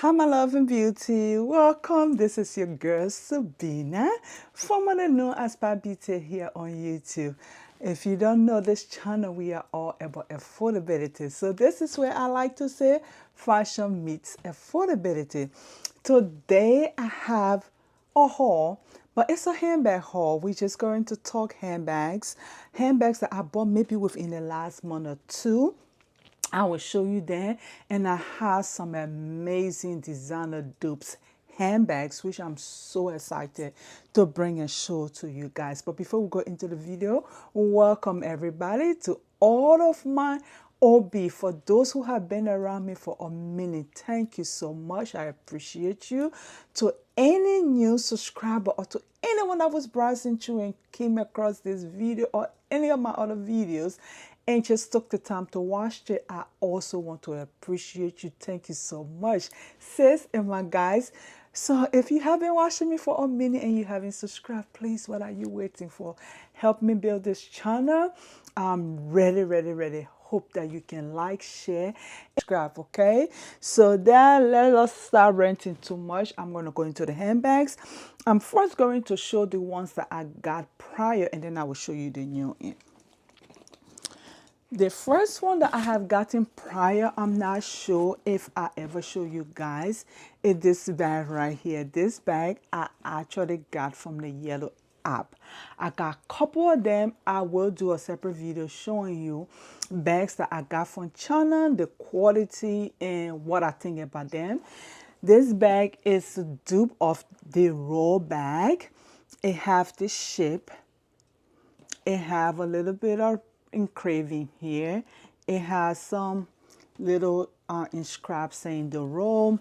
Hi, my love and beauty. Welcome. This is your girl, Sabina, formerly known as Babita here on YouTube. If you don't know this channel, we are all about affordability. So this is where I like to say fashion meets affordability. Today, I have a haul, but it's a handbag haul. We're just going to talk handbags. Handbags that I bought maybe within the last month or two. I will show you that, and I have some amazing designer dupes handbags, which I'm so excited to bring and show to you guys. But before we go into the video, welcome everybody to all of my OB. For those who have been around me for a minute, thank you so much. I appreciate you. To any new subscriber or to anyone that was browsing through and came across this video or any of my other videos and just took the time to watch it, I also want to appreciate you. Thank you so much, sis and my guys. So if you have been watching me for a minute and you haven't subscribed, please, what are you waiting for? Help me build this channel. I'm ready. Hope that you can like, share, and subscribe, okay? So then let us start renting too much. I'm going to go into the handbags. I'm first going to show the ones that I got prior, and then I will show you the new in. The first one that I have gotten prior, I'm not sure if I ever show you guys, is this bag right here. This bag I actually got from the Yellow app. I got a couple of them. I will do a separate video showing you bags that I got from Chiana, the quality and what I think about them. This bag is a dupe of the roll bag. It have this shape. It have a little bit of engraving here. It has some little inscription saying the roll,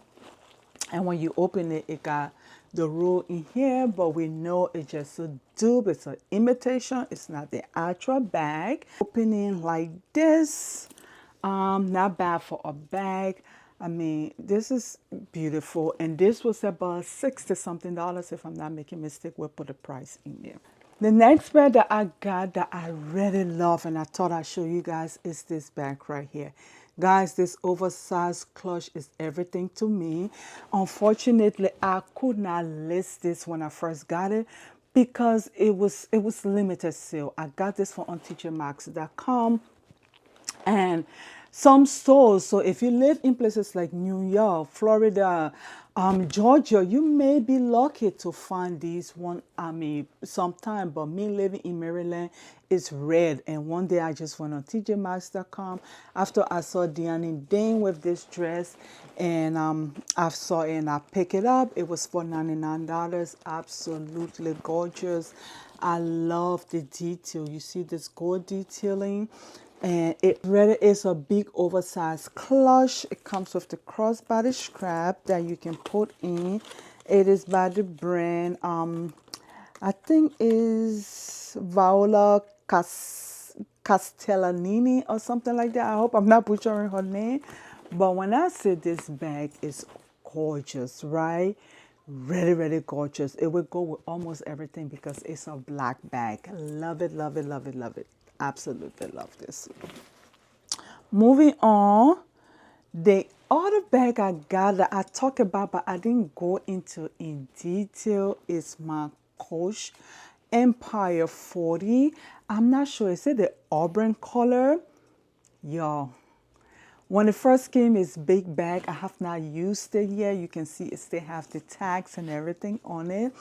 and when you open it, it got the roll in here, but we know it's just a dupe. It's an imitation. It's not the actual bag. Opening like this, not bad for a bag. I mean, this is beautiful, and this was about $60 something, if I'm not making a mistake. We'll put the price in there. The next bag that I got that I really love and I thought I'd show you guys is this bag right here. Guys, this oversized clutch is everything to me. Unfortunately, I could not list this when I first got it because it was limited sale. I got this from unteachermax.com and some stores. So if you live in places like New York, Florida, Georgia, you may be lucky to find these one, sometime. But me living in Maryland, it's red. And one day I just went on tjmax.com after I saw Deanna Dane with this dress, and I saw it and I picked it up. It was for $99. Absolutely gorgeous. I love the detail. You see this gold detailing. And it really is a big oversized clutch. It comes with the crossbody strap that you can put in. It is by the brand, I think is Viola Castellani or something like that. I hope I'm not butchering her name. But when I say this bag is gorgeous, right? Really gorgeous. It will go with almost everything because it's a black bag. Love it. Absolutely love this. Moving on, the other bag I got that I talked about but I didn't go into in detail is my Coach Empire 40. I'm not sure, is it the auburn color? Y'all, when it first came, it's big bag. I have not used it yet. You can see it still have the tags and everything on it.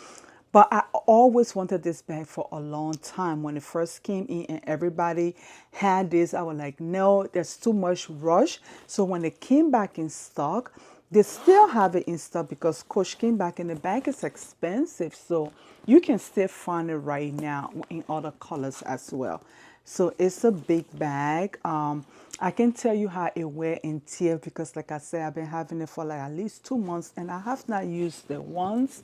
But I always wanted this bag for a long time. When it first came in and everybody had this, I was like, no, there's too much rush. So when it came back in stock, they still have it in stock because Coach came back and the bag is expensive. So you can still find it right now in other colors as well. So it's a big bag. I can tell you how it wear and tear because like I said, I've been having it for like at least 2 months and I have not used it once.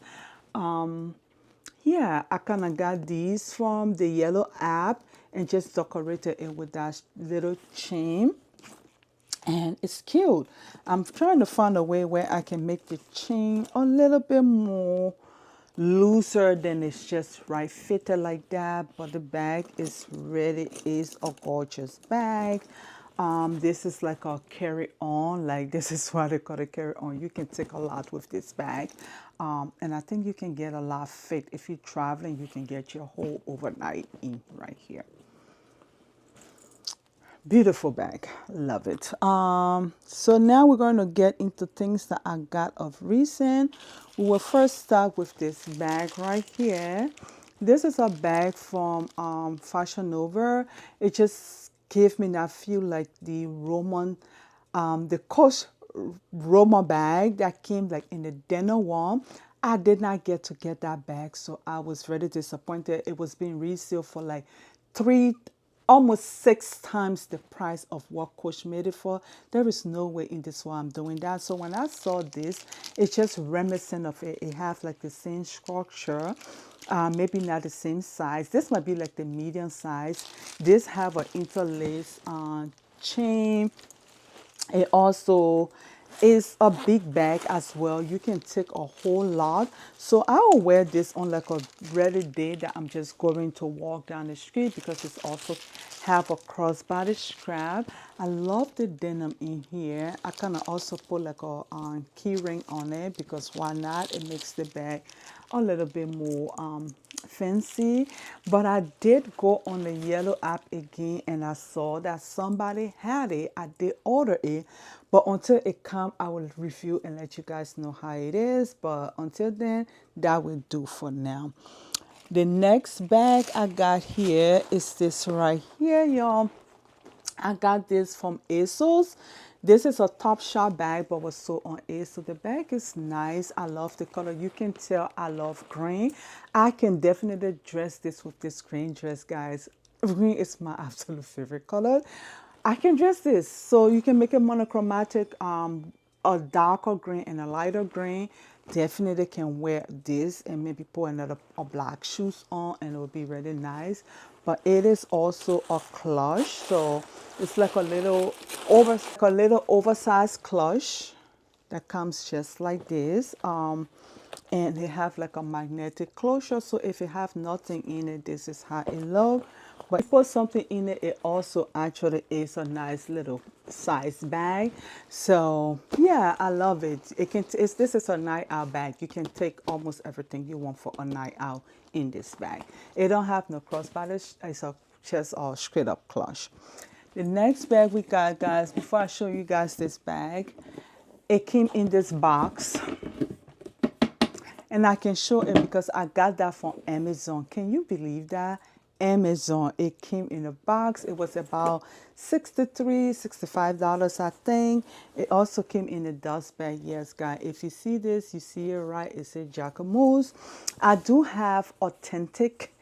Yeah, I kind of got these from the Yellow app and just decorated it with that little chain. And it's cute. I'm trying to find a way where I can make the chain a little bit more looser than it's just right fitted like that. But the bag is really is a gorgeous bag. This is like a carry-on, like this is what they call a carry-on. You can take a lot with this bag. And I think you can get a lot fit. If you're traveling, you can get your whole overnight in right here. Beautiful bag, love it. So now we're going to get into things that I got of recent. We will first start with this bag right here. This is a bag from Fashion Nova. It just gave me that feel like the Roman, the Coach Roma bag that came like in the denim one. I did not get to get that bag, so I was very disappointed. It was being resale for like three, almost six times the price of what Coach made it for. There is no way in this world I'm doing that. So when I saw this, it's just reminiscent of it. It has like the same structure, maybe not the same size. This might be like the medium size. This have an interlace chain. It also is a big bag as well. You can take a whole lot. So I will wear this on like a regular day that I'm just going to walk down the street, because it's also have a crossbody strap. I love the denim in here. I kind of also put like a key ring on it, because why not? It makes the bag a little bit more fancy. But I did go on the yellow app again, and I saw that somebody had it. I did order it, but until it come, I will review and let you guys know how it is. But until then, that will do for now. The next bag I got here is this right here, y'all. I got this from ASOS. This is a Topshop bag, but was sold on ASOS. The bag is nice. I love the color. You can tell I love green. I can definitely dress this with this green dress, guys. Green is my absolute favorite color. I can dress this. So you can make it monochromatic, a darker green and a lighter green. Definitely can wear this and maybe put another a black shoes on, and it will be really nice. But it is also a clutch, so it's like a little oversized clutch that comes just like this. And they have like a magnetic closure, so if you have nothing in it, this is how it looks. But if you put something in it, it also actually is a nice little size bag. So yeah, I love it. This is a night out bag. You can take almost everything you want for a night out in this bag. It don't have no crossbody. It's just a straight up clutch. The next bag we got, guys, before I show you guys this bag, it came in this box. And I can show it because I got that from Amazon. Can you believe that? Amazon. It came in a box. It was about $63, $65, I think. It also came in a dust bag. Yes, guys. If you see this, you see it right. It says Jacquemus. I do have authentic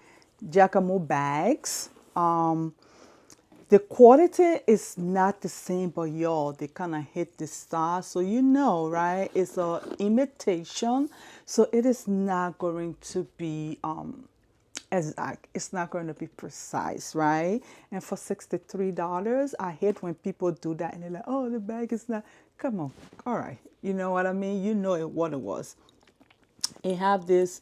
Jacquemus bags. The quality is not the same, but y'all, they kind of hit the star. So you know, right? It's a imitation. So it is not going to be exact. It's not going to be precise, right? And for $63, I hate when people do that and they're like, oh, the bag is not. Come on. All right. You know what I mean? You know what it was. It have this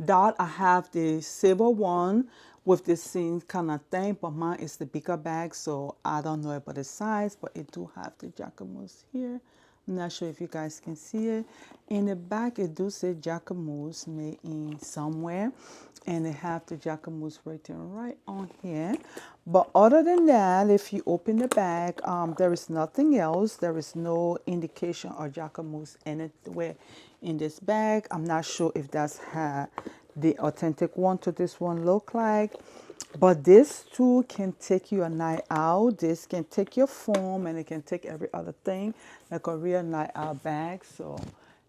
dot. I have the silver one with the same kind of thing, but mine is the bigger bag, so I don't know about the size, but it do have the Jacquemus here. I'm not sure if you guys can see it. In the back, it do say Jacquemus made in somewhere, and they have the Jacquemus written right on here. But other than that, if you open the bag, there is nothing else. There is no indication of Jacquemus anywhere in this bag. I'm not sure if that's how the authentic one to this one look like. But this too can take you a night out. This can take your phone, and it can take every other thing, like a real night out bag. So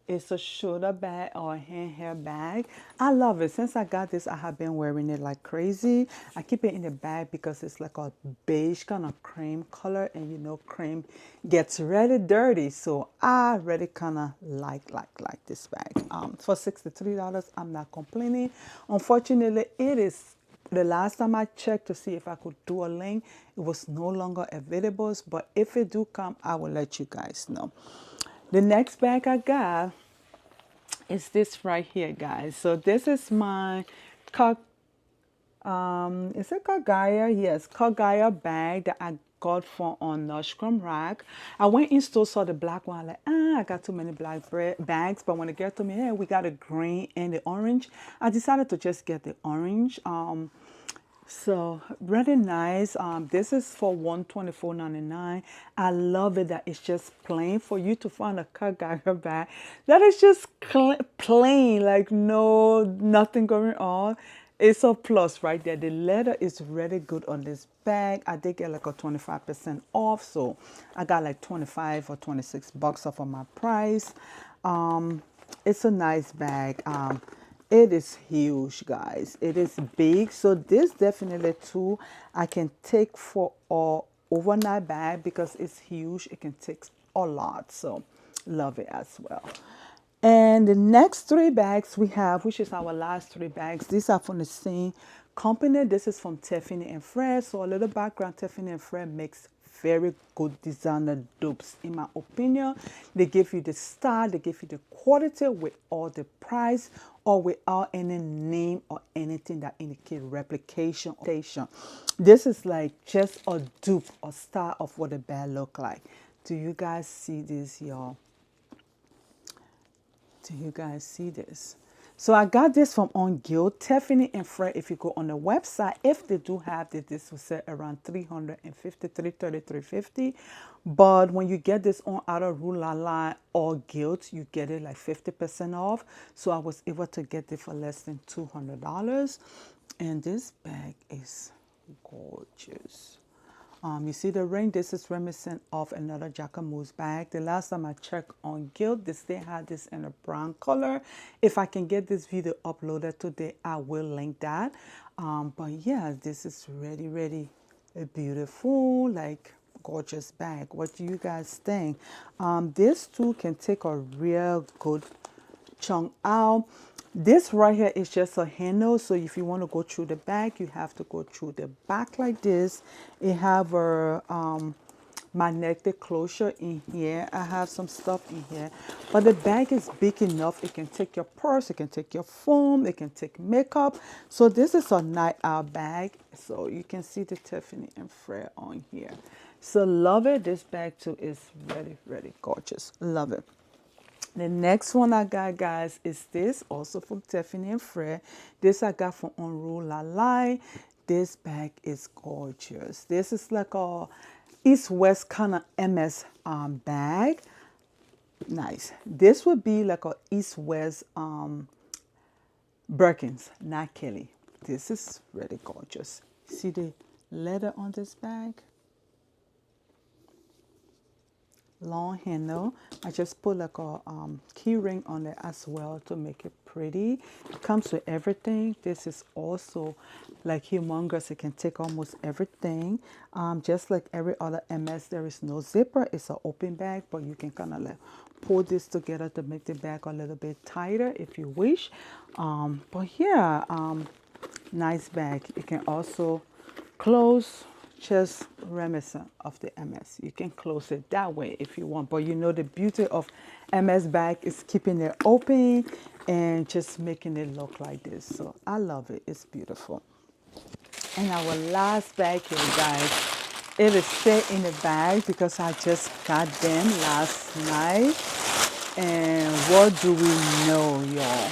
it's a shoulder bag or a handheld bag. I love it. Since I got this, I have been wearing it like crazy. I keep it in the bag because it's like a beige kind of cream color, and you know cream gets really dirty. So I really kind of like this bag. For $63, I'm not complaining. Unfortunately, it is. The last time I checked to see if I could do a link, it was no longer available. But if it do come, I will let you guys know. The next bag I got is this right here, guys. So this is my is it Giager? Yes, Giager bag that I got from on Nordstrom Rack. I went in store, saw the black one, like, I got too many black bags. But when the girl told me, hey, we got a green and the orange, I decided to just get the orange. So really nice. This is for $124.99. I love it that it's just plain. For you to find a Giager bag that is just plain, like nothing going on. It's a plus right there. The leather is really good on this bag. I did get like a 25% off, so I got like 25 or 26 bucks off of my price. It's a nice bag. It is huge, guys. It is big. So this definitely too I can take for a overnight bag because it's huge. It can take a lot. So love it as well. And the next three bags we have, which is our last three bags, these are from the same company. This is from Tiffany and Fred. So a little background, Tiffany and Fred makes very good designer dupes. In my opinion, they give you the style, they give you the quality with all the price or without any name or anything that indicate replication. This is like just a dupe or style of what the bag look like. Do you guys see this, y'all? Do you guys see this? So I got this from On Guild. Tiffany and Fred, if you go on the website, if they do have this, this will say around $350, $330, $350. But when you get this on out of Rue La La or Guild, you get it like 50% off. So I was able to get it for less than $200. And this bag is gorgeous. You see the ring, this is reminiscent of another Jacquemus bag. The last time I checked on Guild, they still had this in a brown color. If I can get this video uploaded today, I will link that. But yeah, this is really a beautiful, like gorgeous bag. What do you guys think? This too can take a real good chunk out. This right here is just a handle, so if you want to go through the back, you have to go through the back like this. It have a magnetic closure in here. I have some stuff in here, but the bag is big enough. It can take your purse, it can take your phone, it can take makeup. So this is a night out bag. So you can see the Tiffany and Fred on here. So love it. This bag too is really gorgeous. Love it. The next one I got, guys, is this, also from Tiffany and Fred. This I got from On Rue La La. This bag is gorgeous. This is like a East-West kind of MS bag. Nice. This would be like a East-West Birkins, not Kelly. This is really gorgeous. See the leather on this bag? Long handle. I just put like a key ring on it as well to make it pretty. It comes with everything. This is also like humongous. It can take almost everything. Just like every other MS, there is no zipper. It's an open bag, but you can kind of like pull this together to make the bag a little bit tighter if you wish. But yeah, nice bag. It can also close, just reminiscent of the MS. You can close it that way if you want, but you know the beauty of MS bag is keeping it open and just making it look like this. So I love it. It's beautiful. And our last bag here, guys, it is still in the bag because I just got them last night. And what do we know, y'all?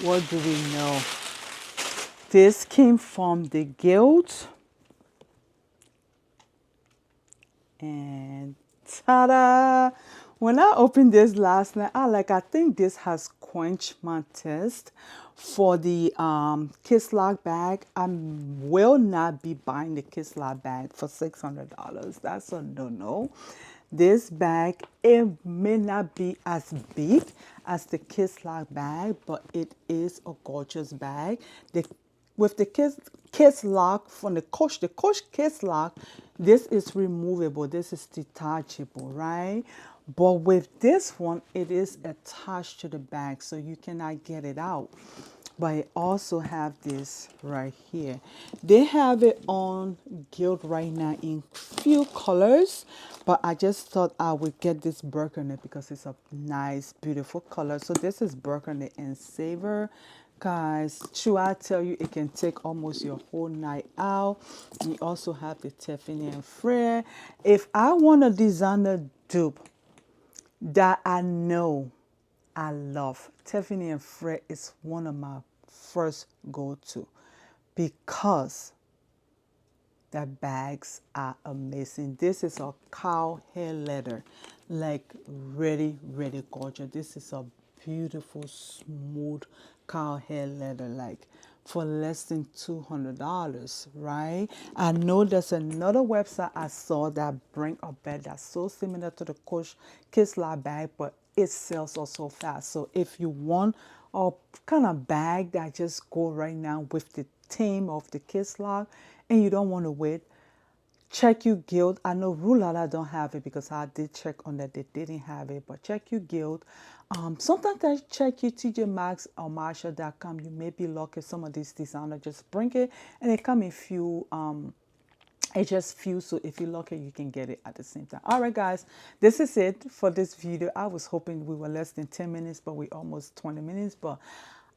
What do we know? This came from the Guild. And ta-da! When I opened this last night, I think this has quenched my taste for the Kiss Lock bag. I will not be buying the Kiss Lock bag for $600. That's a no-no. This bag, it may not be as big as the Kiss Lock bag, but it is a gorgeous bag. With the Kiss Lock from the Coach Kiss Lock, this is removable. This is detachable, right? But with this one, it is attached to the bag, so you cannot get it out. But I also have this right here. They have it on Guild right now in few colors, but I just thought I would get this burgundy because it's a nice, beautiful color. So this is burgundy and silver. Guys, should I tell you, it can take almost your whole night out. We also have the Tiffany and Fred. If I want a designer dupe that I know I love, Tiffany and Fred is one of my first go-to because the bags are amazing. This is a cow hair leather, like really, really gorgeous. This is a beautiful, smooth cow hair leather, like for less than $200, right? I know there's another website I saw that bring a bag that's so similar to the Coach Kisla bag, but it sells also fast. So if you want a kind of bag that just go right now with the theme of the Kiss Lock and you don't want to wait, check you Guild. I know Rulala don't have it because I did check on that they didn't have it, but check you Guild. Sometimes I check you TJ Maxx or Marshall.com. You may be lucky some of these designers just bring it and they come in few it just few, so if you're lucky you can get it at the same time. All right guys, this is it for this video. I was hoping we were less than 10 minutes, but we almost 20 minutes. But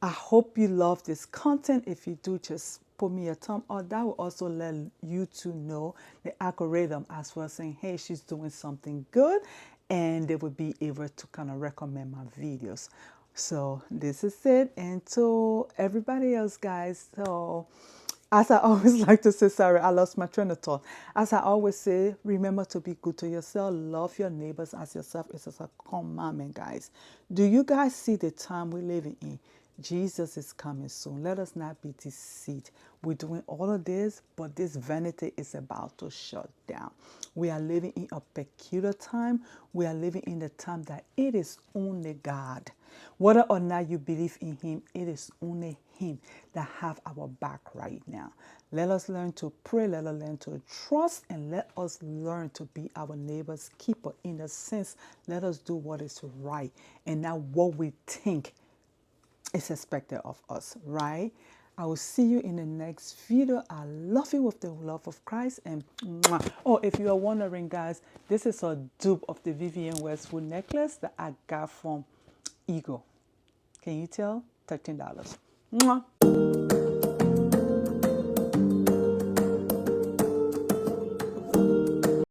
I hope you love this content. If you do, just put me a thumb up. That will also let YouTube know, the algorithm as well, saying hey, she's doing something good, and they will be able to kind of recommend my videos. So this is it, and to everybody else guys, so as I always like to say, sorry, I lost my train of thought. As I always say, remember to be good to yourself. Love your neighbors as yourself. It's just a commandment, guys. Do you guys see the time we're living in? Jesus is coming soon. Let us not be deceived. We're doing all of this, but this vanity is about to shut down. We are living in a peculiar time. We are living in the time that it is only God. Whether or not you believe in Him, it is only Him that have our back right now. Let us learn to pray. Let us learn to trust, and let us learn to be our neighbor's keeper. In a sense, let us do what is right and not what we think is expected of us, right? I will see you in the next video. I love you with the love of Christ. And mwah. Oh, if you are wondering, guys, this is a dupe of the Vivienne Westwood necklace that I got from Eagle. Can you tell? $13. Mwah.